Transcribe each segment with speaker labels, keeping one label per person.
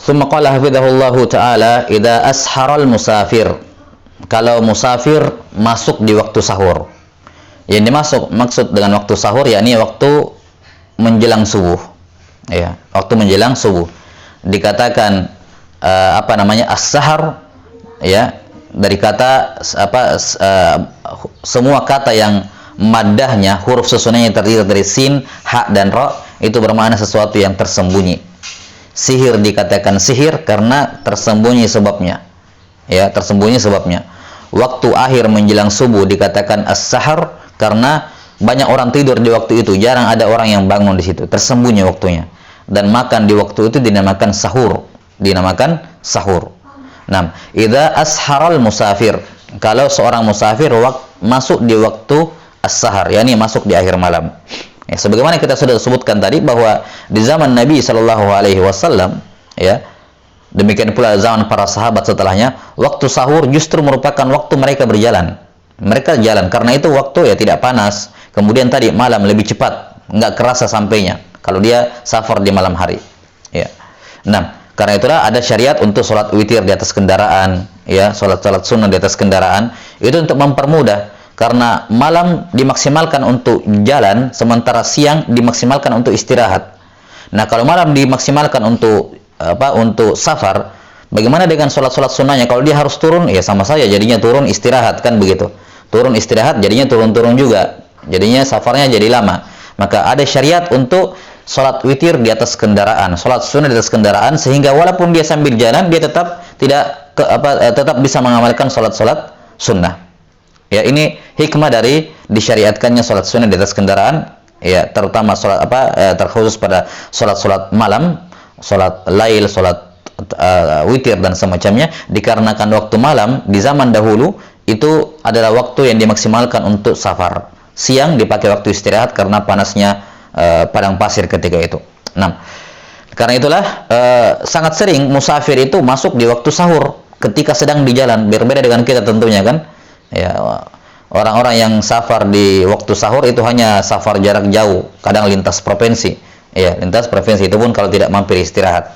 Speaker 1: Tsumma qala hafizahullahu ta'ala, idza asharal musafir. Kalau musafir masuk di waktu sahur. Yang maksud dengan waktu sahur yakni waktu menjelang subuh. Ya, waktu menjelang subuh. Dikatakan as-sahar, ya, dari kata semua kata yang maddahnya, huruf susunannya terdiri dari sin, ha dan ra, itu bermakna sesuatu yang tersembunyi. Sihir dikatakan sihir karena tersembunyi sebabnya. Ya, tersembunyi sebabnya. Waktu akhir menjelang subuh dikatakan as-sahar karena banyak orang tidur di waktu itu, jarang ada orang yang bangun di situ, tersembunyi waktunya. Dan makan di waktu itu dinamakan sahur, Nah, idza asharal musafir, kalau seorang musafir masuk di waktu as-sahar, yakni masuk di akhir malam. Ya, sebagaimana kita sudah sebutkan tadi bahwa di zaman Nabi Shallallahu Alaihi Wasallam, ya, demikian pula zaman para sahabat setelahnya, waktu sahur justru merupakan waktu mereka berjalan. Mereka jalan karena itu waktu ya tidak panas. Kemudian tadi malam lebih cepat, nggak kerasa sampainya kalau dia safar di malam hari. Ya. Nah, karena itulah ada syariat untuk sholat witir di atas kendaraan, ya, sholat sunnah di atas kendaraan, itu untuk mempermudah. Karena malam dimaksimalkan untuk jalan, sementara siang dimaksimalkan untuk istirahat. Nah, kalau malam dimaksimalkan untuk safar, bagaimana dengan sholat sunnahnya? Kalau dia harus turun, ya sama saja, jadinya turun istirahat, kan begitu. Turun istirahat, jadinya turun juga. Jadinya safarnya jadi lama. Maka ada syariat untuk sholat witir di atas kendaraan, sholat sunnah di atas kendaraan, sehingga walaupun dia sambil jalan, dia tetap tetap bisa mengamalkan sholat sunnah. Ya, ini hikmah dari disyariatkannya sholat sunnah di atas kendaraan, ya, terutama terkhusus pada sholat malam, sholat lail, sholat witir dan semacamnya, dikarenakan waktu malam di zaman dahulu itu adalah waktu yang dimaksimalkan untuk safar. Siang dipakai waktu istirahat karena panasnya padang pasir ketika itu. Nah, karena itulah sangat sering musafir itu masuk di waktu sahur ketika sedang di jalan. Berbeda dengan kita tentunya, kan? Ya, orang-orang yang safar di waktu sahur itu hanya safar jarak jauh, kadang lintas provinsi. Ya, lintas provinsi itu pun kalau tidak mampir istirahat.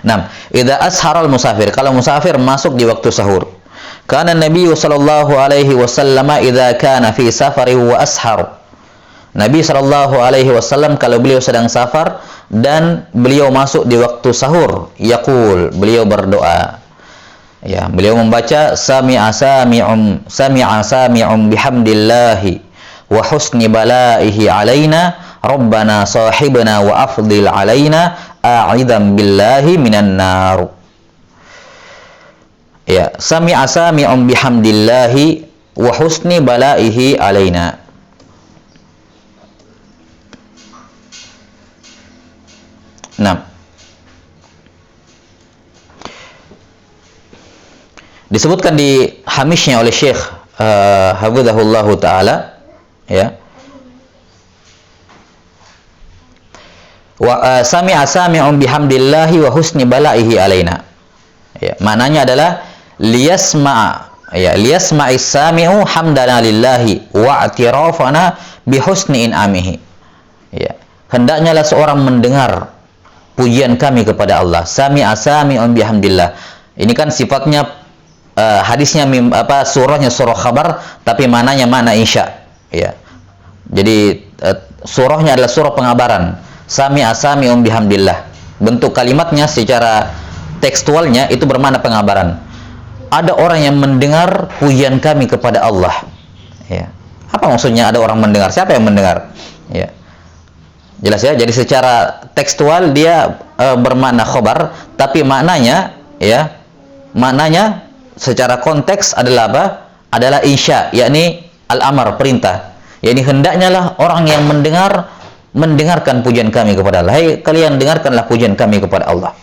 Speaker 1: Nah, idza asharal musafir, kalau musafir masuk di waktu sahur. Kana Nabi sallallahu alaihi wasallam idza kana fi safari wa ashar. Nabi sallallahu alaihi wasallam kalau beliau sedang safar dan beliau masuk di waktu sahur, yaqul, beliau berdoa. Ya, beliau membaca sami'a sami'un bihamdillahi wa husni balaihi alaina rabbana sahibna wa afdil alaina a'idhan billahi minan nar. Ya, sami'a sami'un bihamdillahi wa husni balaihi alaina. Nah, disebutkan di hamisnya oleh Syekh hafizahullahu taala, ya, wa sami'a sami'un bihamdillahi wa husni balaihi alaina. Ya, maknanya adalah liyasma'is sami'u hamdana lillahi wa i'tirafana bihusni in'amihi. Ya, hendaknya lah seorang mendengar pujian kami kepada Allah. Sami'a sami'un bihamdillah. Ini kan sifatnya hadisnya surahnya surah khabar, tapi maknanya makna insya. Ya. Jadi surahnya adalah surah pengabaran. Sami'a sami'un bihamdillah. Bentuk kalimatnya secara tekstualnya itu bermakna pengabaran. Ada orang yang mendengar pujian kami kepada Allah. Ya. Apa maksudnya ada orang mendengar? Siapa yang mendengar? Ya. Jelas ya. Jadi secara tekstual dia bermakna khabar, tapi maknanya, ya, maknanya secara konteks adalah apa? Adalah insya, yakni al-amar, perintah. Yakni hendaknya lah orang yang mendengarkan pujian kami kepada Allah. Hai kalian, dengarkanlah pujian kami kepada Allah.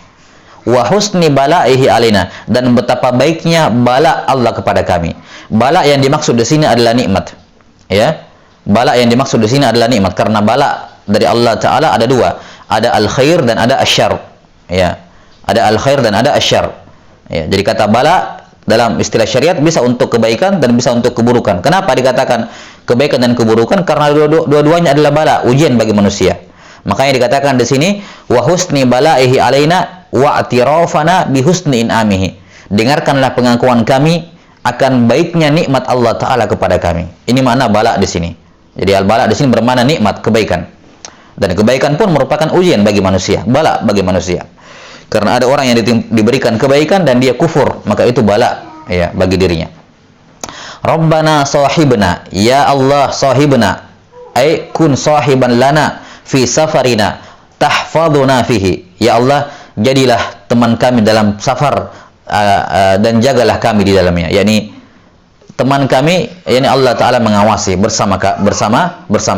Speaker 1: Wa husni balaihi alaina, dan betapa baiknya bala Allah kepada kami. Bala yang dimaksud di sini adalah nikmat. Ya. Bala yang dimaksud di sini adalah nikmat, karena bala dari Allah Ta'ala ada dua, ada al-khair dan ada asyar. Ya, ada al-khair dan ada asyar. Ya, jadi kata bala dalam istilah syariat bisa untuk kebaikan dan bisa untuk keburukan. Kenapa dikatakan kebaikan dan keburukan? Karena dua-duanya adalah bala, ujian bagi manusia. Makanya dikatakan di sini wa husni balaihi alaina, wa'tirafana bihusni in'amihi. Dengarkanlah pengakuan kami akan baiknya nikmat Allah Ta'ala kepada kami. Ini makna bala di sini. Jadi al-bala di sini bermakna nikmat, kebaikan. Dan kebaikan pun merupakan ujian bagi manusia, bala bagi manusia. Karena ada orang yang diberikan kebaikan dan dia kufur, maka itu bala ya bagi dirinya. Rabbana sahibna, ya Allah sahibna, ay kun sahiban lana fi safarina tahfaduna fihi. Ya Allah, jadilah teman kami dalam safar dan jagalah kami di dalamnya. Yani teman kami, yani Allah Ta'ala mengawasi bersama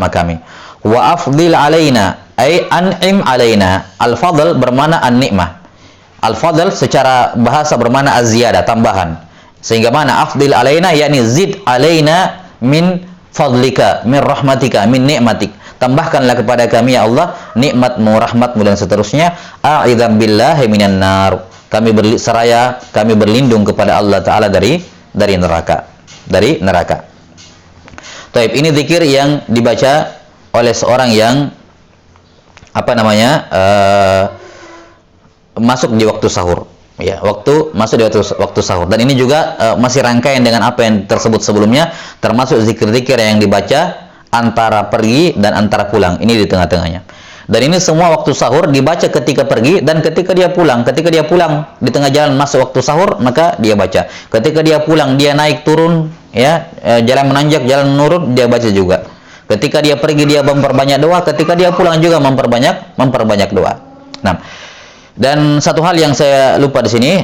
Speaker 1: kami. Wa afdil alaina, ay an'im alaina. Al-fadl bermakna an-ni'mah. Al-fadl secara bahasa bermakna az-ziyadah, tambahan. Sehingga mana afdil alaina, yani zid alaina min fadlika, min rahmatika, min ni'matik. Tambahkanlah kepada kami ya Allah nikmatmu, rahmatmu dan seterusnya. A'idzam billahi minan nar. Kami berlindung kepada Allah Ta'ala dari neraka. Taib, ini zikir yang dibaca oleh seorang yang masuk di waktu sahur. Ya, masuk di waktu sahur. Dan ini juga masih rangkaian dengan apa yang tersebut sebelumnya, termasuk zikir-zikir yang dibaca antara pergi dan antara pulang. Ini di tengah-tengahnya. Dan ini semua waktu sahur dibaca ketika pergi dan ketika dia pulang. Ketika dia pulang di tengah jalan masuk waktu sahur, maka dia baca. Ketika dia pulang, dia naik turun, ya, jalan menanjak, jalan menurun, dia baca juga. Ketika dia pergi, dia memperbanyak doa. Ketika dia pulang juga memperbanyak doa. Nah, dan satu hal yang saya lupa di sini,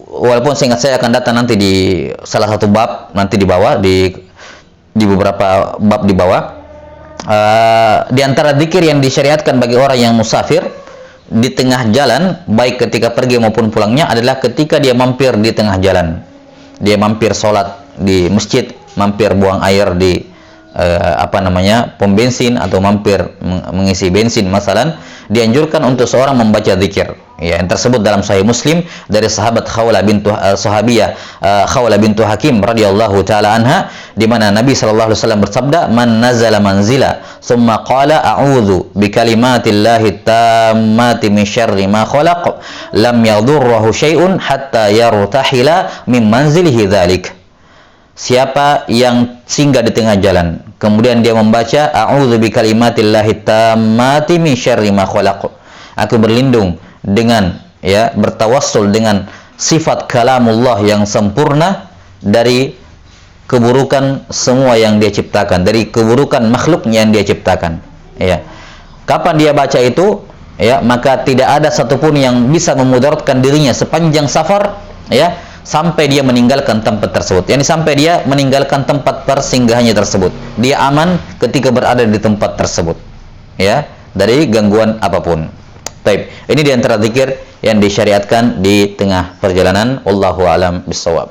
Speaker 1: walaupun seingat saya akan datang nanti di salah satu bab nanti di bawah, di beberapa bab di bawah. Di antara zikir yang disyariatkan bagi orang yang musafir di tengah jalan, baik ketika pergi maupun pulangnya, adalah ketika dia mampir di tengah jalan. Dia mampir sholat di masjid, mampir buang air di pom bensin, atau mampir mengisi bensin masalan, dianjurkan untuk seorang membaca zikir. Ya, yang tersebut dalam Sahih Muslim dari sahabat Khawlah bintu Hakim radhiyallahu taala anha, di mana Nabi sallallahu alaihi wasallam bersabda, "Man nazala manzila, summa qala a'udzu bikalimatillahi tammati min syarri ma khalaq, lam yadurruhu syai'un hatta yartahila min manzilihi dzalik." Siapa yang singgah di tengah jalan, kemudian dia membaca a'udzu bikalimatillahi tammati min syarri ma khalaq. Aku berlindung dengan, ya, bertawassul dengan sifat kalamullah yang sempurna dari keburukan semua yang dia ciptakan, dari keburukan makhluk yang dia ciptakan. Ya. Kapan dia baca itu, ya, maka tidak ada satupun yang bisa memudaratkan dirinya sepanjang safar, ya, sampai dia meninggalkan tempat tersebut. Yani sampai dia meninggalkan tempat persinggahannya tersebut. Dia aman ketika berada di tempat tersebut, ya, dari gangguan apapun. Baik, ini di antara zikir yang disyariatkan di tengah perjalanan. Wallahu a'lam bishawab.